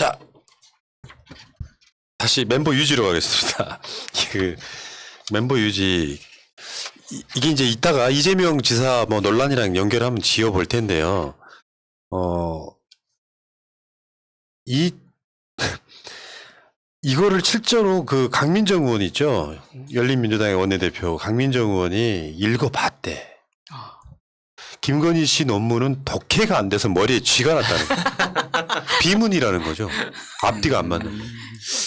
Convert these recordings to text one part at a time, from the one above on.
자, 다시 멤버 유지로 가겠습니다. 그 멤버 유지 이게 이제 이따가 이재명 지사 뭐 논란이랑 연결하면 지어볼 텐데요. 이거를 실제로 그 강민정 의원 있죠. 열린민주당의 원내대표 강민정 의원이 읽어봤대. 김건희 씨 논문은 독해가 안 돼서 머리에 쥐가 났다는 거예요. 비문이라는 거죠. 앞뒤가 안 맞는.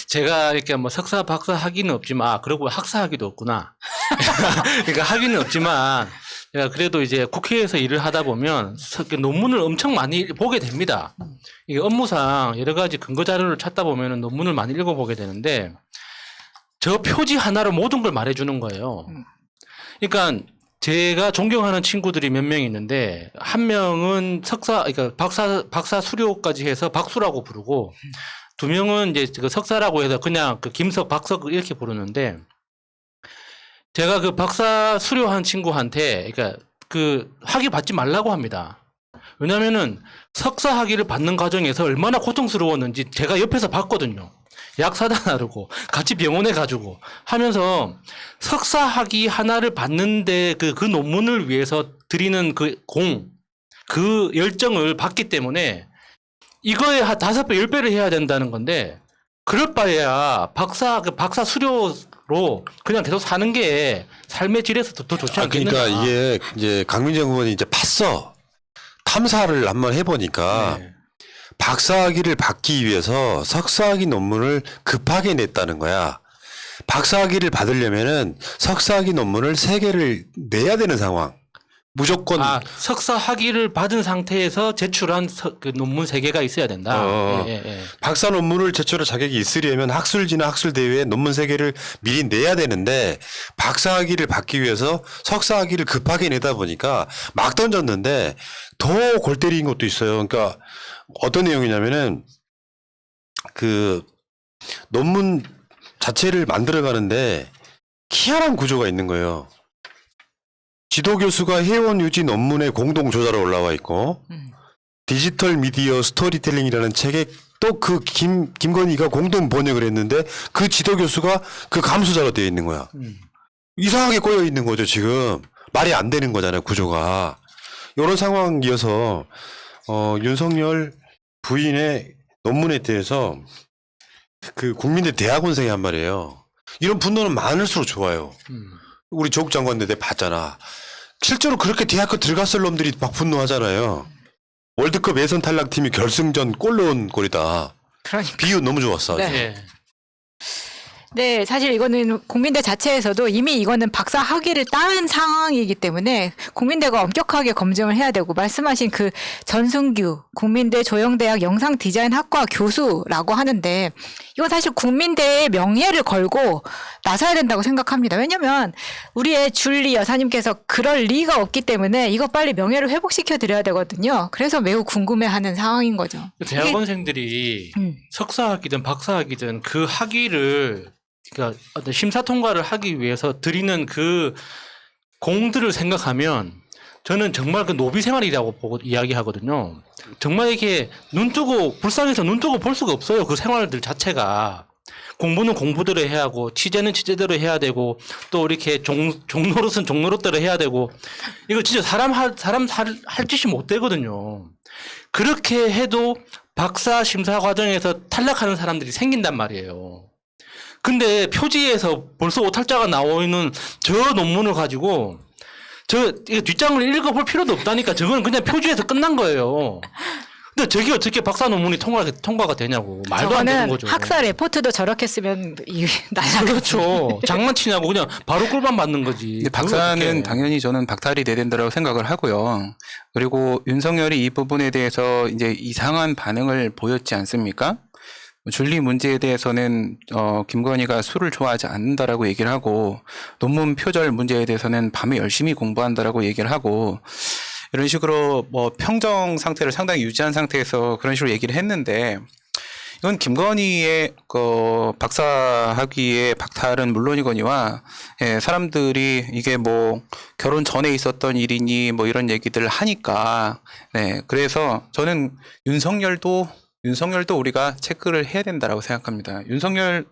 제가 이렇게 뭐 석사, 박사 학위는 없지만, 그리고 학사 학위도 없구나. 그러니까 학위는 없지만, 제가 그래도 이제 국회에서 일을 하다 보면 논문을 엄청 많이 보게 됩니다. 이게 업무상 여러 가지 근거 자료를 찾다 보면 논문을 많이 읽어보게 되는데, 저 표지 하나로 모든 걸 말해주는 거예요. 그러니까 제가 존경하는 친구들이 몇 명 있는데, 한 명은 그러니까 박사 수료까지 해서 박수라고 부르고, 두 명은 이제 그 석사라고 해서 그냥 그 김석, 박석 이렇게 부르는데, 제가 그 박사 수료한 친구한테, 그러니까 그 학위 받지 말라고 합니다. 왜냐면은 석사 학위를 받는 과정에서 얼마나 고통스러웠는지 제가 옆에서 봤거든요. 약 사다 나르고 같이 병원에 가지고 하면서 석사 학위 하나를 받는데 그 논문을 위해서 드리는 그 열정을 봤기 때문에 이거에 한 5배, 10배를 해야 된다는 건데, 그럴 바에야 박사 수료로 그냥 계속 사는 게 삶의 질에서 더 좋지 않겠느냐. 그러니까 이게 이제 강민정 의원이 이제 봤어. 탐사를 한번 해보니까 네. 박사학위를 받기 위해서 석사학위 논문을 급하게 냈다는 거야. 박사학위를 받으려면은 석사학위 논문을 3개를 내야 되는 상황. 무조건. 석사 학위를 받은 상태에서 제출한 그 논문 3개가 있어야 된다. 예. 박사 논문을 제출할 자격이 있으려면 학술지나 학술대회에 논문 3개를 미리 내야 되는데, 박사학위를 받기 위해서 석사학위를 급하게 내다 보니까 막 던졌는데 더 골 때린 것도 있어요. 그러니까 어떤 내용이냐면은 그 논문 자체를 만들어 가는데 희한한 구조가 있는 거예요. 지도 교수가 회원 유지 논문의 공동 저자로 올라와 있고, 디지털 미디어 스토리텔링이라는 책에 또 그 김건희가 공동 번역을 했는데 그 지도 교수가 그 감수자로 되어 있는 거야. 이상하게 꼬여 있는 거죠, 지금. 말이 안 되는 거잖아요, 구조가. 이런 상황이어서 윤석열 부인의 논문에 대해서 그 국민대 대학원생이 한 말이에요. 이런 분노는 많을수록 좋아요. 우리 조국 장관도 내가 봤잖아. 실제로 그렇게 대학교 들어갔을 놈들이 막 분노하잖아요. 월드컵 예선 탈락팀이 결승전 골 넣은 꼴이다. 그러니까. 비유 너무 좋았어. 네. 아주. 예. 네, 사실 이거는 국민대 자체에서도 이미 이거는 박사 학위를 딴 상황이기 때문에 국민대가 엄격하게 검증을 해야 되고, 말씀하신 그 전승규 국민대 조영대학 영상디자인학과 교수라고 하는데, 이건 사실 국민대의 명예를 걸고 나서야 된다고 생각합니다. 왜냐면 우리의 줄리 여사님께서 그럴 리가 없기 때문에 이거 빨리 명예를 회복시켜 드려야 되거든요. 그래서 매우 궁금해하는 상황인 거죠. 대학원생들이 석사 학위든 박사 학위든 그 학위를, 그러니까 어떤 심사 통과를 하기 위해서 드리는 그 공들을 생각하면 저는 정말 그 노비 생활이라고 보고 이야기하거든요. 정말 이렇게 불쌍해서 눈 뜨고 볼 수가 없어요. 그 생활들 자체가. 공부는 공부대로 해야 하고, 취재는 취재대로 해야 되고, 또 이렇게 종노릇은 종노릇대로 해야 되고, 이거 진짜 사람 할 짓이 못 되거든요. 그렇게 해도 박사 심사 과정에서 탈락하는 사람들이 생긴단 말이에요. 근데 표지에서 벌써 오탈자가 나오는 저 논문을 가지고 이거 뒷장을 읽어볼 필요도 없다니까. 저건 그냥 표지에서 끝난 거예요. 근데 저게 어떻게 박사 논문이 통과가 되냐고. 말도 안 되는 거죠. 학사 레포트도 저렇게 쓰면 날아가죠. 그렇죠. 장난치냐고. 그냥 바로 꿀밤 맞는 거지. 근데 박사는 당연히 저는 박탈이 돼야 된다고 생각을 하고요. 그리고 윤석열이 이 부분에 대해서 이제 이상한 반응을 보였지 않습니까? 줄리 문제에 대해서는 김건희가 술을 좋아하지 않는다라고 얘기를 하고, 논문 표절 문제에 대해서는 밤에 열심히 공부한다라고 얘기를 하고, 이런 식으로 뭐 평정 상태를 상당히 유지한 상태에서 그런 식으로 얘기를 했는데, 이건 김건희의 그 박사 학위의 박탈은 물론이거니와, 사람들이 이게 뭐 결혼 전에 있었던 일이니 뭐 이런 얘기들을 하니까, 그래서 저는 윤석열도 윤석열도 우리가 체크를 해야 된다라고 생각합니다. 윤석열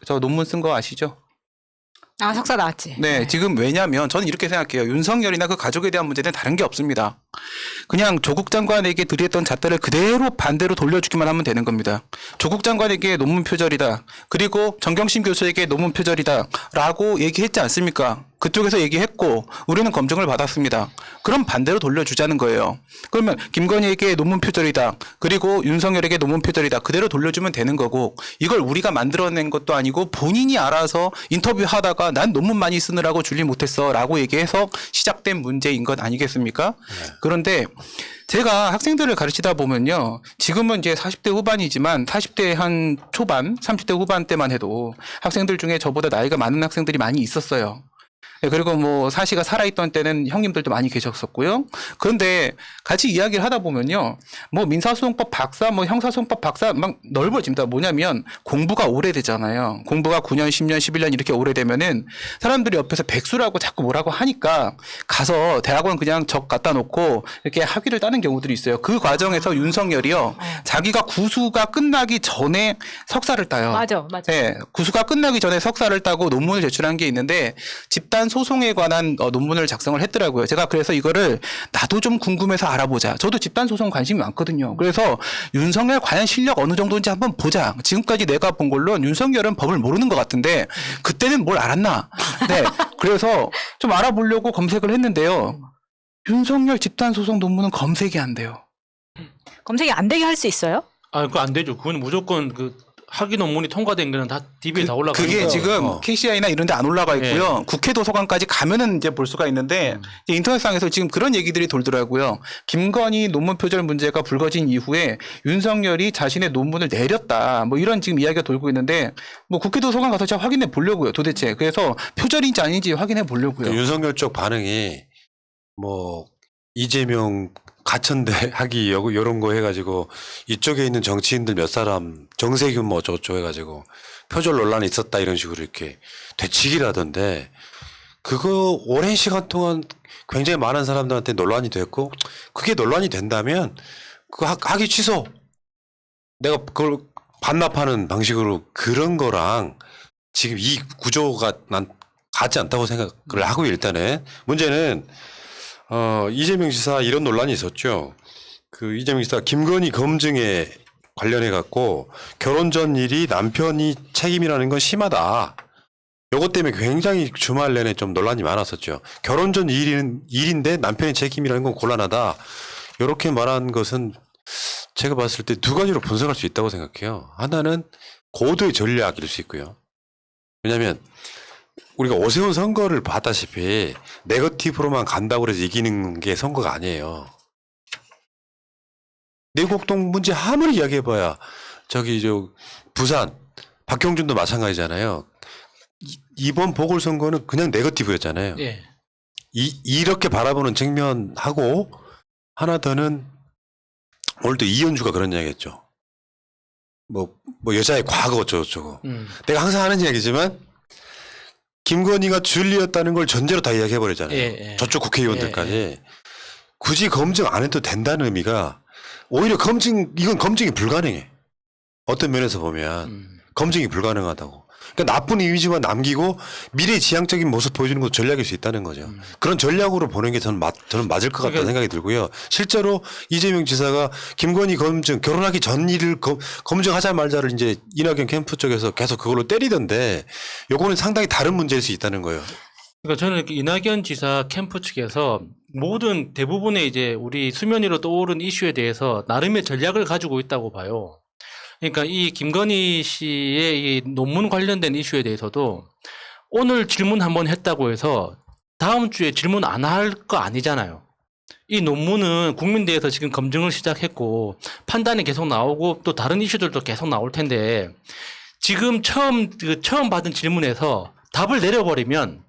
저 논문 쓴 거 아시죠? 아, 석사 나왔지. 네, 지금 왜냐면 저는 이렇게 생각해요. 윤석열이나 그 가족에 대한 문제는 다른 게 없습니다. 그냥 조국 장관에게 들이했던 잣대를 그대로 반대로 돌려주기만 하면 되는 겁니다. 조국 장관에게 논문 표절이다. 그리고 정경심 교수에게 논문 표절이다. 라고 얘기했지 않습니까? 그쪽에서 얘기했고 우리는 검증을 받았습니다. 그럼 반대로 돌려주자는 거예요. 그러면 김건희에게 논문 표절이다. 그리고 윤석열에게 논문 표절이다. 그대로 돌려주면 되는 거고 이걸 우리가 만들어낸 것도 아니고 본인이 알아서 인터뷰하다가 난 논문 많이 쓰느라고 준비 못했어 라고 얘기해서 시작된 문제인 것 아니겠습니까? 그런데 제가 학생들을 가르치다 보면요. 지금은 이제 40대 후반이지만 40대 한 초반, 30대 후반 때만 해도 학생들 중에 저보다 나이가 많은 학생들이 많이 있었어요. 네, 그리고 뭐 사시가 살아있던 때는 형님들도 많이 계셨었고요. 그런데 같이 이야기를 하다 보면요. 뭐 민사소송법 박사, 뭐 형사소송법 박사 막 넓어집니다. 뭐냐면 공부가 오래되잖아요. 공부가 9년, 10년, 11년 이렇게 오래되면은 사람들이 옆에서 백수라고 자꾸 뭐라고 하니까 가서 대학원 그냥 적 갖다 놓고 이렇게 학위를 따는 경우들이 있어요. 그 과정에서 윤석열이요. 자기가 구수가 끝나기 전에 석사를 따요. 맞아. 네, 구수가 끝나기 전에 석사를 따고 논문을 제출한 게 있는데 집단 소송에 관한 논문을 작성을 했더라고요. 제가 그래서 이거를 나도 좀 궁금해서 알아보자. 저도 집단 소송 관심이 많거든요. 그래서 윤석열 과연 실력 어느 정도인지 한번 보자. 지금까지 내가 본 걸로 윤석열은 법을 모르는 것 같은데 그때는 뭘 알았나? 네, 그래서 좀 알아보려고 검색을 했는데요. 윤석열 집단 소송 논문은 검색이 안 돼요. 검색이 안 되게 할 수 있어요? 아, 그거 안 되죠. 그건 무조건 그 학위 논문이 통과된 거는 다 DB에 다 올라가요. 그게 지금 KCI나 이런 데 안 올라가 있고요. 국회 도서관까지 가면은 이제 볼 수가 있는데 이제 인터넷상에서 지금 그런 얘기들이 돌더라고요. 김건희 논문 표절 문제가 불거진 이후에 윤석열이 자신의 논문을 내렸다. 뭐 이런 지금 이야기가 돌고 있는데 뭐 국회 도서관 가서 제가 확인해 보려고요. 도대체. 그래서 표절인지 아닌지 확인해 보려고요. 윤석열 쪽 반응이 뭐 이재명 가천대 하기 요런 거 해가지고 이쪽에 있는 정치인들 몇 사람 정세균 뭐 저쪽 해가지고 표절 논란이 있었다 이런 식으로 이렇게 되치기를 하던데 그거 오랜 시간 동안 굉장히 많은 사람들한테 논란이 됐고 그게 논란이 된다면 그 학위 취소 내가 그걸 반납하는 방식으로 그런 거랑 지금 이 구조가 난 같지 않다고 생각을 하고 일단은 문제는 이재명 지사 이런 논란이 있었죠. 그 이재명 지사 김건희 검증에 관련해 갖고 결혼 전 일이 남편이 책임이라는 건 심하다. 요것 때문에 굉장히 주말 내내 좀 논란이 많았었죠. 결혼 전 일인데 남편의 책임이라는 건 곤란하다. 이렇게 말한 것은 제가 봤을 때 두 가지로 분석할 수 있다고 생각해요. 하나는 고도의 전략일 수 있고요. 왜냐하면 우리가 오세훈 선거를 봤다시피 네거티브로만 간다고 해서 이기는 게 선거가 아니에요. 내곡동 문제 아무리 이야기해봐야 저기 저 부산 박형준도 마찬가지잖아요. 이번 보궐선거는 그냥 네거티브였잖아요. 예. 이렇게 바라보는 측면하고 하나 더는 오늘도 이현주가 그런 이야기했죠. 뭐 여자의 과거 어쩌고저쩌고. 내가 항상 하는 이야기지만 김건희가 줄리였다는 걸 전제로 다 이야기해버리잖아요. 예. 저쪽 국회의원들까지. 굳이 검증 안 해도 된다는 의미가 오히려 이건 검증이 불가능해. 어떤 면에서 보면 검증이 불가능하다고. 그러니까 나쁜 이미지만 남기고 미래지향적인 모습 보여주는 것도 전략일 수 있다는 거죠. 그런 전략으로 보는 게 저는 맞을 것 같다는 생각이 들고요. 실제로 이재명 지사가 김건희 검증, 결혼하기 전 일을 검증하자 말자를 이제 이낙연 캠프 쪽에서 계속 그걸로 때리던데 요거는 상당히 다른 문제일 수 있다는 거예요. 그러니까 저는 이렇게 이낙연 지사 캠프 측에서 모든 대부분의 이제 우리 수면 위로 떠오른 이슈에 대해서 나름의 전략을 가지고 있다고 봐요. 그러니까 이 김건희 씨의 이 논문 관련된 이슈에 대해서도 오늘 질문 한번 했다고 해서 다음 주에 질문 안 할 거 아니잖아요. 이 논문은 국민대에서 지금 검증을 시작했고 판단이 계속 나오고 또 다른 이슈들도 계속 나올 텐데 지금 처음 받은 질문에서 답을 내려버리면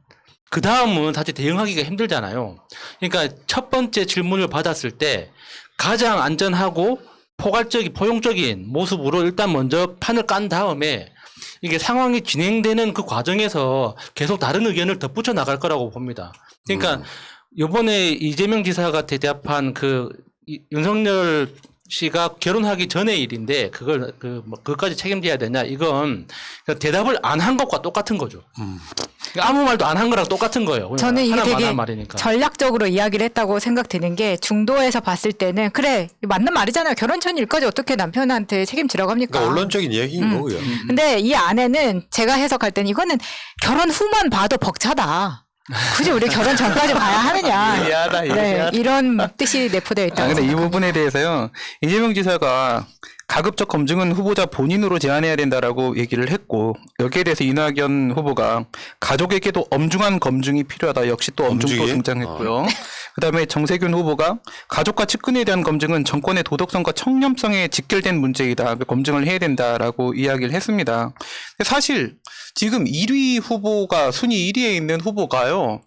그 다음은 사실 대응하기가 힘들잖아요. 그러니까 첫 번째 질문을 받았을 때 가장 안전하고 포용적인 모습으로 일단 먼저 판을 깐 다음에 이게 상황이 진행되는 그 과정에서 계속 다른 의견을 덧붙여 나갈 거라고 봅니다. 그러니까 이번에 이재명 지사가 대답한 그 윤석열 씨가 결혼하기 전의 일인데 그걸 그것까지 책임져야 되냐 이건 대답을 안 한 것과 똑같은 거죠. 그러니까 아무 말도 안 한 거랑 똑같은 거예요. 저는 이게 하나만 되게 한 말이니까. 전략적으로 이야기를 했다고 생각되는 게 중도에서 봤을 때는 그래 맞는 말이잖아요. 결혼 전 일까지 어떻게 남편한테 책임지라고 합니까? 그러니까 언론적인 이야기인 거고요. 근데 이 안에는 제가 해석할 때는 이거는 결혼 후만 봐도 벅차다. 굳이 우리 결혼 전까지 봐야 하느냐. 예리하다, 네, 예리하다. 이런 뜻이 내포되어 있다. 근데 이 부분에 대해서요. 이재명 지사가 가급적 검증은 후보자 본인으로 제안해야 된다라고 얘기를 했고 여기에 대해서 이낙연 후보가 가족에게도 엄중한 검증이 필요하다. 역시 또 엄중 또 엄중히? 등장했고요. 그다음에 정세균 후보가 가족과 측근에 대한 검증은 정권의 도덕성과 청렴성에 직결된 문제이다. 검증을 해야 된다라고 이야기를 했습니다. 근데 사실 지금 1위 후보가 순위 1위에 있는 후보가요.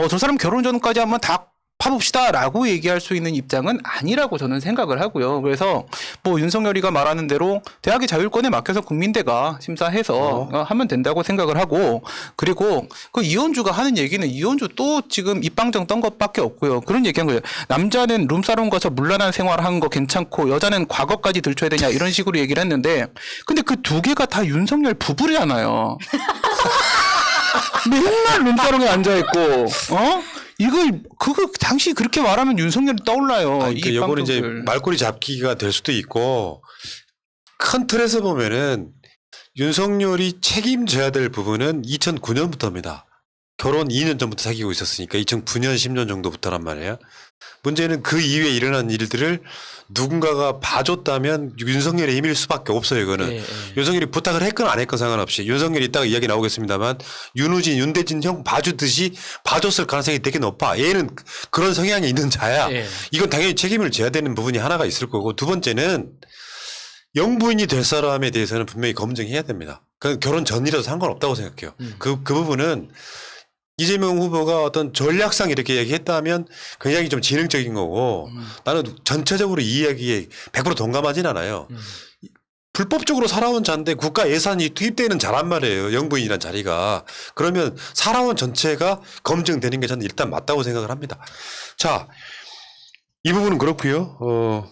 저 사람 결혼 전까지 한번 다 파봅시다라고 얘기할 수 있는 입장은 아니라고 저는 생각을 하고요. 그래서 뭐 윤석열이가 말하는 대로 대학의 자율권에 맡겨서 국민대가 심사해서 하면 된다고 생각을 하고 그리고 그 이현주가 하는 얘기는 이현주 또 지금 입방정 떤 것밖에 없고요. 그런 얘기한 거예요. 남자는 룸사롱 가서 문란한 생활하는 거 괜찮고 여자는 과거까지 들춰야 되냐 이런 식으로 얘기를 했는데 근데 그 두 개가 다 윤석열 부부잖아요. 맨날 룸사롱에 앉아있고 그거 당시 그렇게 말하면 윤석열이 떠올라요. 그러니까 요거는 이제 말꼬리 잡기가 될 수도 있고 큰 틀에서 보면은 윤석열이 책임져야 될 부분은 2009년부터입니다. 결혼 2년 전부터 사귀고 있었으니까 2009년 10년 정도부터란 말이에요. 문제는 그 이후에 일어난 일들을 누군가가 봐줬다면 윤석열의 힘일 수밖에 없어요. 이거는 예, 예. 윤석열이 부탁을 했건 안 했건 상관없이 윤석열이 이따가 이야기 나오겠습니다만 윤우진, 윤대진 형 봐주듯이 봐줬을 가능성이 되게 높아. 얘는 그런 성향이 있는 자야. 예. 이건 당연히 책임을 져야 되는 부분이 하나가 있을 거고 두 번째는 영부인이 될 사람에 대해서는 분명히 검증해야 됩니다. 그건 결혼 전이라도 상관없다고 생각해요. 그 부분은 이재명 후보가 어떤 전략상 이렇게 얘기했다면 굉장히 좀 지능적인 거고 나는 전체적으로 이 이야기에 100% 동감하진 않아요. 불법적으로 살아온 자인데 국가 예산이 투입되는 자란 말이에요. 영부인이란 자리가. 그러면 살아온 전체가 검증되는 게 저는 일단 맞다고 생각을 합니다. 자, 이 부분은 그렇고요.